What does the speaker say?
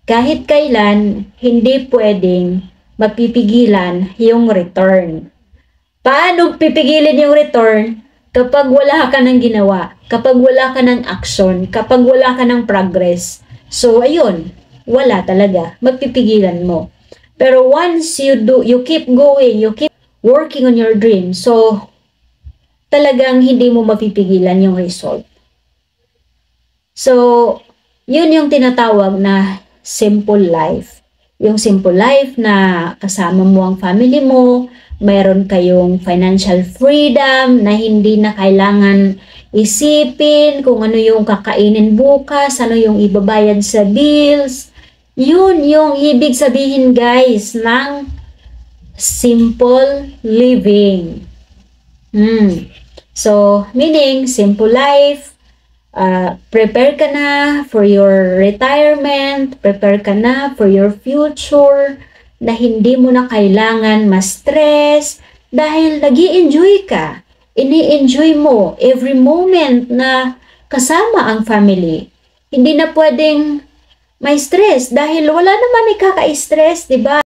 kahit kailan, hindi pwedeng mapipigilan yung return. Paano pipigilin yung return? Kapag wala ka ng ginawa, kapag wala ka ng action, kapag wala ka ng progress. So, ayun, wala talaga. Magpipigilan mo. Pero once you keep going, you keep working on your dream, so, talagang hindi mo mapipigilan yung result. So, yun yung tinatawag na simple life. Yung simple life na kasama mo ang family mo, mayroon kayong financial freedom na hindi na kailangan isipin kung ano yung kakainin bukas, ano yung ibabayad sa bills. Yun yung ibig sabihin guys ng simple living. So, meaning, simple life, prepare ka na for your retirement, prepare ka na for your future, na hindi mo na kailangan ma-stress dahil nag-i-enjoy ka. Ini-enjoy mo every moment na kasama ang family. Hindi na pwedeng may stress dahil wala naman ikaka-stress, di ba?